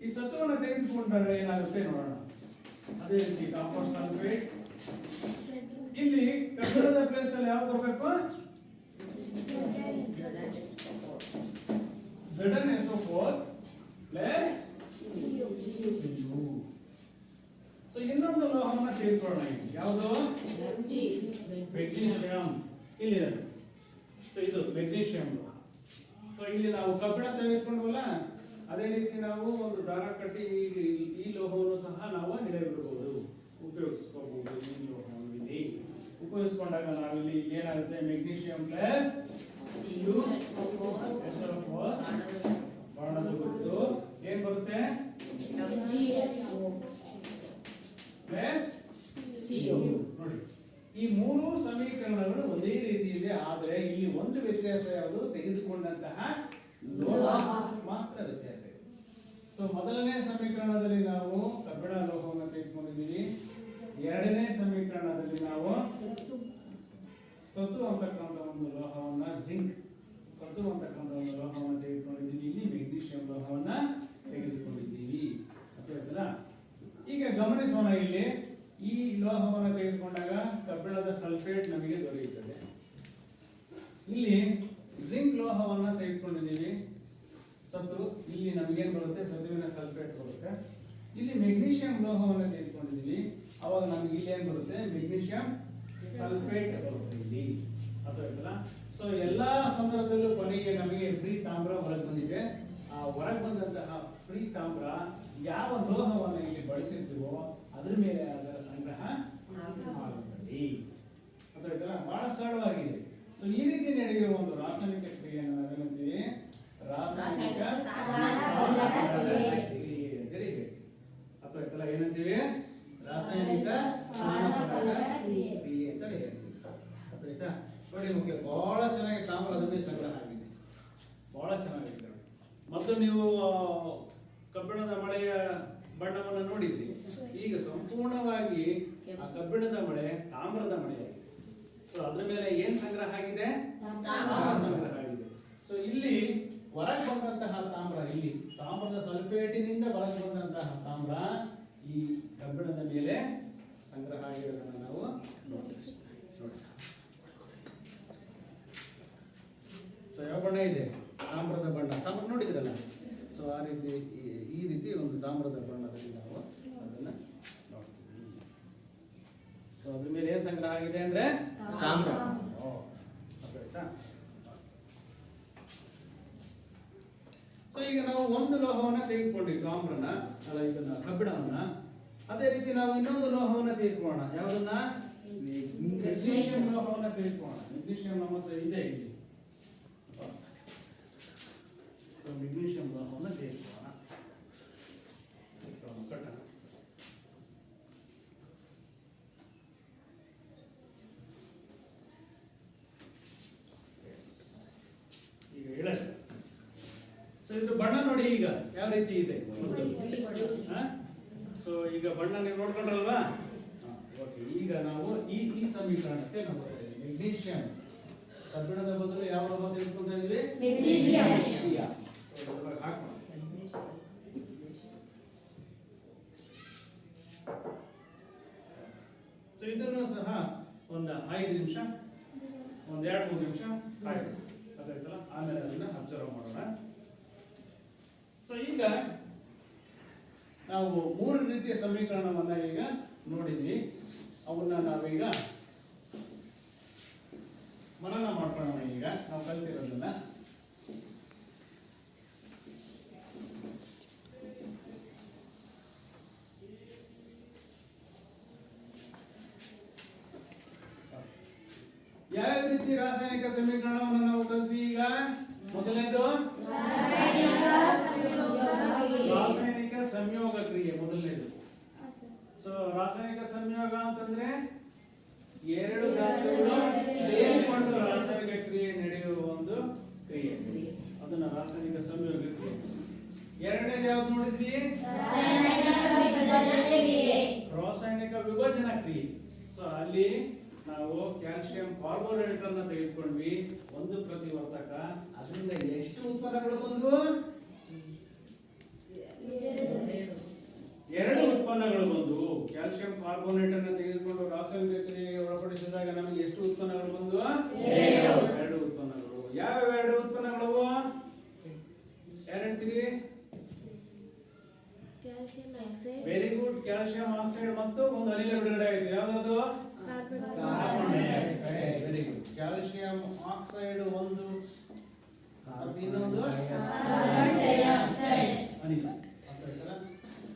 ಈ ಸತುವನ್ನು ತೆಗೆದುಕೊಂಡರೆ ಏನಾಗುತ್ತೆ ನೋಡೋಣ. ಅದೇ ರೀತಿ ಕಾಪರ್ ಸಲ್ಫೇಟ್. ಇಲ್ಲಿ ಕಬ್ಬಿಣದ ಪ್ಲೇಸ್ ಅಲ್ಲಿ ಯಾವ್ದು ಬರಬೇಕು? ZnSO4 plus Cu. ಸೊ ಇನ್ನೊಂದು ಲೋಹವನ್ನು ತೆಗೆದುಕೊಳ್ಳೋಣ. ಯಾವುದು? ಮೆಗ್ನೀಷಿಯಂ. ಇಲ್ಲಿದೆ. ಸೊ ಇದು ಮೆಗ್ನೀಷಿಯಂ ಲೋಹ. ಸೊ ಇಲ್ಲಿ ನಾವು ಕಬ್ಬಿಣ ತೆಗೆದುಕೊಂಡ್ವಲ್ಲ, ಅದೇ ರೀತಿ ನಾವು ಒಂದು ದಾರ ಕಟ್ಟಿ ಈ ಲೋಹವನ್ನು ಸಹ ನಾವು ಹಿಡಿಯಬಹುದು, ಉಪಯೋಗಿಸ್ಕೋಬಹುದು. ಈ ಲೋಹವನ್ನು ಇಲ್ಲಿ ಉಪಯೋಗಿಸ್ಕೊಂಡಾಗ ನಾವಿಲ್ಲಿ ಏನಾಗುತ್ತೆ? ಮೆಗ್ನೀಷಿಯಂ ಪ್ಲಸ್ SO4 ಬಾಣದ ಗುರುತು ಏನ್ ಬರುತ್ತೆ? Plus Cu. ನೋಡಿ, ಈ ಮೂರು ಸಮೀಕರಣಗಳು ಒಂದೇ ರೀತಿ ಇದೆ. ಆದರೆ ಇಲ್ಲಿ ಒಂದು ವ್ಯತ್ಯಾಸ ಯಾವುದು? ತೆಗೆದುಕೊಂಡಂತಹ ಲೋಹ ಮಾತ್ರ ವ್ಯತ್ಯಾಸ ಇದೆ. ಸೊ ಮೊದಲನೇ ಸಮೀಕರಣದಲ್ಲಿ ನಾವು ಕಬ್ಬಿಣ ಲೋಹವನ್ನು ತೆಗೆದುಕೊಂಡಿದ್ದೀವಿ. ಎರಡನೇ ಸಮೀಕರಣದಲ್ಲಿ ನಾವು ಸತು ಅಂತಕ್ಕಂಥ ಒಂದು ಲೋಹವನ್ನ, ಜಿಂಕ್ ಸತು ಅಂತಕ್ಕಂಥ ಒಂದು ಲೋಹವನ್ನು ತೆಗೆದುಕೊಂಡಿದ್ದೀವಿ. ಇಲ್ಲಿ ಮೆಗ್ನೀಷಿಯಂ ಲೋಹವನ್ನ ತೆಗೆದುಕೊಂಡಿದ್ದೀವಿ. ಅರ್ಥಾಯ್ತಲ್ಲ? ಈಗ ಗಮನಿಸೋಣ. ಇಲ್ಲಿ ಈ ಲೋಹವನ್ನು ತೆಗೆದುಕೊಂಡಾಗ ಕಬ್ಬಿಣದ ಸಲ್ಫೇಟ್ ನಮಗೆ ದೊರೆಯುತ್ತದೆ. ಇಲ್ಲಿ ಜಿಂಕ್ ಲೋಹವನ್ನ ತೆಗೆದುಕೊಂಡಿದ್ದೀವಿ, ಸತು. ಇಲ್ಲಿ ನಮಗೇನು ಬರುತ್ತೆ? ಸತುವಿನ ಸಲ್ಫೇಟ್ ಬರುತ್ತೆ. ಇಲ್ಲಿ ಮೆಗ್ನೀಷಿಯಂ ಲೋಹವನ್ನು ತೆಗೆದುಕೊಂಡಿದ್ದೀವಿ, ಅವಾಗ ನಮ್ಗೆ ಇಲ್ಲಿ ಏನ್ ಬರುತ್ತೆ? ಮೆಗ್ನೀಷಿಯಂ ಸಲ್ಫೇಟ್ ಬರುತ್ತೆ ಇಲ್ಲಿ. ಅರ್ಥಾಯ್ತಲ್ಲ? ಸೊ ಎಲ್ಲಾ ಸಂದರ್ಭದಲ್ಲೂ ಕೊನೆಗೆ ನಮಗೆ ಫ್ರೀ ತಾಮ್ರ ಹೊರಗೆ ಬಂದಿದೆ. ಆ ಹೊರಗೆ ಬಂದಂತಹ ಫ್ರೀ ತಾಮ್ರ ಯಾವ ಲೋಹವನ್ನು ಇಲ್ಲಿ ಬಳಸಿರ್ತೀವೋ ಅದ್ರ ಮೇಲೆ ಅದರ ಸಂಗ್ರಹ ಆಗುತ್ತದೆ. ಅಥವಾ ಬಹಳ ಸರಳವಾಗಿದೆ. ಸೊ ಈ ರೀತಿ ನಡೆಯುವ ಒಂದು ರಾಸಾಯನಿಕ ಕ್ರಿಯೆಯನ್ನು ನಾವೇನಂತೀವಿ? ರಾಸಾಯನಿಕ ಕ್ರಿಯೆ ಅಂತ ಹೇಳಿದ್ವಿ. ಅಥವಾ ಏನಂತೀವಿ? ರಾಸಾಯನಿಕ ಕ್ರಿಯೆ ಅಂತ ಹೇಳ್ತೀವಿ. ಆಯ್ತಾ? ನೋಡಿ ಮುಖ್ಯ ಬಹಳ ಚೆನ್ನಾಗಿ ತಾಮ್ರದ ಮೇಲೆ ಸಂಗ್ರಹ ಆಗಿದೆ, ಬಹಳ ಚೆನ್ನಾಗಿದೆ. ಮತ್ತು ನೀವು ಕಬ್ಬಿಣದ ಮಳೆಯ ಬಣ್ಣವನ್ನು ನೋಡಿದ್ರಿ. ಈಗ ಸಂಪೂರ್ಣವಾಗಿ ಆ ಕಬ್ಬಿಣದ ಮಳೆ ತಾಮ್ರದ ಮಳೆಯಾಗಿದೆ. ಸೊ ಅದ್ರ ಮೇಲೆ ಏನ್ ಸಂಗ್ರಹ ಆಗಿದೆ? ತಾಮ್ರ ಸಂಗ್ರಹ ಆಗಿದೆ. ಸೊ ಇಲ್ಲಿ ಹೊರಗೆ ಬಂದಂತಹ ತಾಮ್ರ, ಇಲ್ಲಿ ತಾಮ್ರದ ಸಲ್ಫೇಟಿನಿಂದ ಹೊರಗೆ ಬಂದಂತಹ ತಾಮ್ರ ಈ ಕಬ್ಬಿಣದ ಮೇಲೆ ಸಂಗ್ರಹ ಆಗಿರೋದನ್ನ ನಾವು ನೋಡ್ತೀವಿ. ಸೊ ಯಾವ ಬಣ್ಣ ಇದೆ? ತಾಮ್ರದ ಬಣ್ಣ. ತಾಮ್ರ ನೋಡಿದ್ರಲ್ಲ. ಸೊ ಆ ರೀತಿ ಈ ರೀತಿ ಒಂದು ತಾಮ್ರದ ಬಣ್ಣದಲ್ಲಿ ನಾವು ಅದನ್ನ ನೋಡ್ತೀವಿ. ಸೊ ಅದ್ರ ಮೇಲೆ ಏನ್ ಸಂಗ್ರಹ ಆಗಿದೆ ಅಂದ್ರೆ ತಾಮ್ರ. ಆಯ್ತಾ? ಸೊ ಈಗ ನಾವು ಒಂದು ಲೋಹವನ್ನ ತೆಗೆದುಕೊಂಡಿವಿ, ತಾಮ್ರನ ಅಲ್ಲ, ಇದನ್ನ ಕಬ್ಬಿಣವನ್ನ. ಅದೇ ರೀತಿ ನಾವು ಇನ್ನೊಂದು ಲೋಹವನ್ನ ತೆಗೆದುಕೊಳ್ಳೋಣ. ಯಾವುದನ್ನ? ಮೆಗ್ನೀಷಿಯಂ ಲೋಹವನ್ನ ತೆಗೆದುಕೊಳ್ಳೋಣ. ಮೆಗ್ನೀಷಿಯಂ ನಮ್ಮ ಹತ್ರ ಇದೆ ಇಲ್ಲಿ. ಮೆಗ್ನೀಷಿಯಂ ಲೋಹವನ್ನು ತೆಗೆದುಕೊಳ್ಳೋಣ. ಕಟ್ಟೋಣ. ಈಗ ಹೇಳ. ಸೊ ಇದು ಬಣ್ಣ ನೋಡಿ ಈಗ ಯಾವ ರೀತಿ ಇದೆ. ಸೊ ಈಗ ಬಣ್ಣ ನೀವು ನೋಡ್ಕೊಂಡ್ರಲ್ವಾ? ಓಕೆ. ಈಗ ನಾವು ಈ ಸಮೀಕರಣಕ್ಕೆ ನಾವು ಮೆಗ್ನೀಷಿಯಂ ಕಬ್ಬಿಣದ ಬದಲು ಯಾವ ಲೋಹ ತೆಗೆದುಕೊಳ್ತಾ ಇದೀವಿ? ಮೆಗ್ನೀಷಿಯಂ. ಸೊ ಇದನ್ನು ಸಹ ಒಂದು 5 ನಿಮಿಷ, ಒಂದು 2-3 ನಿಮಿಷ ಕಾಯ್ತು. ಆಮೇಲೆ ಅದನ್ನ ಅಬ್ಸರ್ವ್ ಮಾಡೋಣ. ಸೊ ಈಗ ನಾವು 3 ರೀತಿಯ ಸಮೀಕರಣವನ್ನ ಈಗ ನೋಡಿದ್ವಿ. ಅವನ್ನ ನಾವೀಗ ಮನನ ಮಾಡ್ಕೊಳ್ಳೋಣ. ಈಗ ನಾವು ಕಲಿತಿರೋದನ್ನ ಯಾವ್ಯಾವ ರೀತಿ ರಾಸಾಯನಿಕ ಸಮೀಕರಣವನ್ನು ನಾವು ಕಲಿತ್ವಿ? ಈಗ ಮೊದಲನೇದು ರಾಸಾಯನಿಕ ಸಂಯೋಗ ಕ್ರಿಯೆ ಮೊದಲನೇದು. ಸೊ ರಾಸಾಯನಿಕ ಸಂಯೋಗ ಅಂತಂದ್ರೆ ಎರಡು ಧಾತುಗಳು ಸೇರಿಕೊಂಡು ರಾಸಾಯನಿಕ ಕ್ರಿಯೆ ನಡೆಯುವ ಒಂದು ಕ್ರಿಯೆ, ಅದನ್ನ ರಾಸಾಯನಿಕ ಸಂಯೋಗ ಕ್ರಿಯೆ. ಎರಡನೇದು ಯಾವ್ದು ನೋಡಿದ್ವಿ? ರಾಸಾಯನಿಕ ವಿಭಜನಾ ಕ್ರಿಯೆ. ಸೊ ಅಲ್ಲಿ ನಾವು ಕ್ಯಾಲ್ಸಿಯಂ ಕಾರ್ಬೋನೇಟ್ ಅನ್ನು ತೆಗೆದುಕೊಂಡ್ವಿ, ಒಂದು ಪ್ರತಿವರ್ತಕ. ಅದರಿಂದ ಎಷ್ಟು ಉತ್ಪನ್ನಗಳು ಬಂದವು? 2 ಉತ್ಪನ್ನಗಳು ಬಂದವು. ಕ್ಯಾಲ್ಸಿಯಂ ಕಾರ್ಬೋನೇಟ್ ಅನ್ನು ತೆಗೆದುಕೊಂಡು ರಾಸಾಯನಿಕ ಕ್ರಿಯೆಗೆ ಒಳಪಡಿಸಿದಾಗ ನಮಗೆ ಎಷ್ಟು ಉತ್ಪನ್ನಗಳು ಬಂದವು? 2 ಉತ್ಪನ್ನಗಳು. ಯಾವ 2 ಉತ್ಪನ್ನಗಳು? ಯಾರಂತೀರಿ? Very good. ಕ್ಯಾಲ್ಸಿಯಂ ಆಕ್ಸೈಡ್ ಮತ್ತು ಒಂದು ಅನಿಲ ಬಿಡುಗಡೆ ಆಯಿತು. ಯಾವ್ದು? Carbon dioxide. Very good. Calcium oxide ಒಂದು, ಇನ್ನೊಂದು ಕಾರ್ಬನ್ ಡೈಆಕ್ಸೈಡ್ ಅನಿಲ.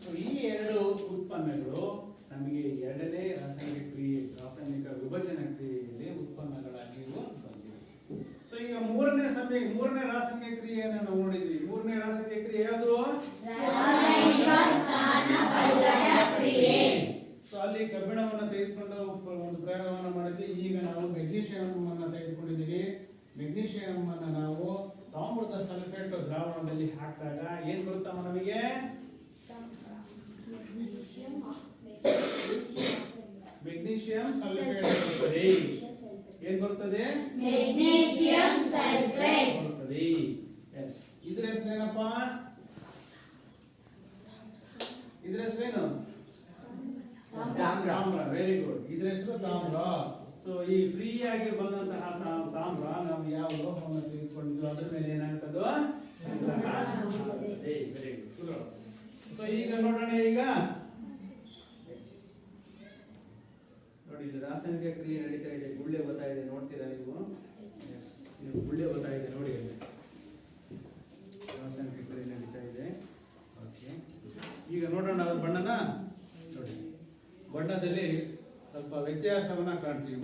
ಸೊ ಈ 2 ಉತ್ಪನ್ನಗಳು ನಮಗೆ ಎರಡನೇ ರಾಸಾಯನಿಕ ಕ್ರಿಯೆ, ರಾಸಾಯನಿಕ ವಿಭಜನಾ ಕ್ರಿಯೆಯಲ್ಲಿ ಉತ್ಪನ್ನಗಳಾಗಿ ಬಂದಿವೆ. ಸೊ ಈಗ ಮೂರನೇ ರಾಸಾಯನಿಕ ಕ್ರಿಯೆಯನ್ನು ನಾವು ನೋಡಿದ್ವಿ. ಮೂರನೇ ರಾಸಾಯನಿಕ ಕ್ರಿಯೆ ಯಾವುದು? ರಾಸಾಯನಿಕ ಸ್ಥಾನಪಲ್ಲಟ ಕ್ರಿಯೆ. ಸೊ ಅಲ್ಲಿ ಕಬ್ಬಿಣವನ್ನು ತೆಗೆದುಕೊಂಡು ಒಂದು ಪ್ರಯೋಗವನ್ನು ಮಾಡಿದ್ವಿ. ಈಗ ನಾವು ಮೆಗ್ನೀಷಿಯಂ ಅನ್ನು ತೆಗೆದುಕೊಂಡಿದ್ದೀವಿ. ಮೆಗ್ನೀಷಿಯಂ ಅನ್ನು ನಾವು ತಾಮ್ರದ ಸಲ್ಫೇಟ್ ದ್ರಾವಣದಲ್ಲಿ ಹಾಕಿದಾಗ ಏನ್ ಬರುತ್ತಮ್ಮ ನಮಗೆ? ಮೆಗ್ನೀಷಿಯಂ ಸಲ್ಫೇಟ್ ಬರುತ್ತದೆ. ಏನ್ ಬರುತ್ತದೆ? ಮೆಗ್ನೀಷಿಯಂ ಸಲ್ಫೇಟ್ ಬರುತ್ತದೆ. ಎಸ್. ಇದರ ಹೆಸರೇನಪ್ಪ? ಇದರ ಹೆಸರೇನು? ತಾಮ್ರ. Very good. ಇದರ ಹೆಸರು ತಾಮ್ರ. ಸೊ ಈ ಫ್ರೀ ಆಗಿ ಬಂದಂತಹ ತಾಮ್ರ ನಾವು ಯಾವ ಲೋಹವನ್ನು ತೆಗೆದುಕೊಂಡಿದ್ವಿ ಅದ್ರ ಮೇಲೆ ಏನಾಗ್ತದೆ? Very good. ಸೊ ಈಗ ನೋಡೋಣ. ಈಗ ನೋಡಿ, ಇಲ್ಲಿ ರಾಸಾಯನಿಕ ಕ್ರಿಯೆ ನಡೀತಾ ಇದೆ. ಗುಳ್ಳೆ ಬರ್ತಾ ಇದೆ, ನೋಡ್ತೀರಾ ನೀವು? ನೀವು ಗುಳ್ಳೆ ಬರ್ತಾ ಇದೆ ನೋಡಿ. ರಾಸಾಯನಿಕ ಕ್ರಿಯೆ ನಡೀತಾ ಇದೆ. ಓಕೆ. ಈಗ ನೋಡೋಣ ಅದ್ರ ಬಣ್ಣನ ನೋಡಿ. ಬಣ್ಣದಲ್ಲಿ ಸ್ವಲ್ಪ ವ್ಯತ್ಯಾಸವನ್ನ ಕಾಣ್ತೀವಿ.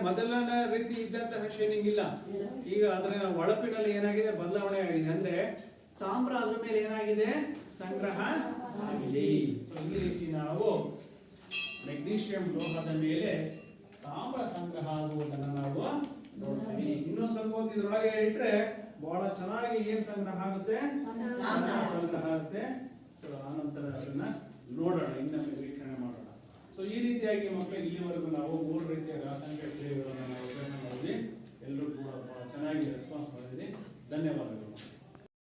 ಮೊದಲನೇ ರೀತಿ ಇದ್ದಂತಹ ಶೇಡಿಂಗ್ ಇಲ್ಲ. ಈಗ ಅದರ ಹೊಳಪಿನಲ್ಲಿ ಏನಾಗಿದೆ, ಬದಲಾವಣೆ ಆಗಿದೆ. ಅಂದ್ರೆ ತಾಮ್ರ ಅದ್ರ ಮೇಲೆ ಏನಾಗಿದೆ, ಸಂಗ್ರಹ ಆಗಿದೆ. ಸೊ ಈ ರೀತಿ ನಾವು ಮೆಗ್ನೀಷಿಯಂ ಲೋಹದ ಮೇಲೆ ತಾಮ್ರ ಸಂಗ್ರಹ ಆಗುವುದನ್ನು ನಾವು ನೋಡ್ತೀವಿ. ಇನ್ನೊಂದು ಸ್ವಲ್ಪ ಹೊತ್ತು ಇದ್ರೊಳಗೆ ಇಟ್ರೆ ಬಹಳ ಚೆನ್ನಾಗಿ ಏನ್ ಸಂಗ್ರಹ ಆಗುತ್ತೆ, ಸಂಗ್ರಹ ಆಗುತ್ತೆ. ಸೊ ಆನಂತರ ಅದನ್ನ ನೋಡೋಣ, ಇನ್ನೊಮ್ಮೆ ವೀಕ್ಷಣೆ ಮಾಡೋಣ. ಸೊ ಈ ರೀತಿಯಾಗಿ ಮಕ್ಕಳು ಇಲ್ಲಿವರೆಗೂ ನಾವು 3 ರೀತಿಯ ರಾಸಾಯನಿಕ ಕ್ರಿಯೆಗಳನ್ನು ನಾವು ಅಭ್ಯಾಸ ಮಾಡಿದ್ವಿ. ಎಲ್ಲರೂ ಕೂಡ ಬಹಳ ಚೆನ್ನಾಗಿ ರೆಸ್ಪಾನ್ಸ್ ಮಾಡಿದ್ವಿ. ಧನ್ಯವಾದಗಳು.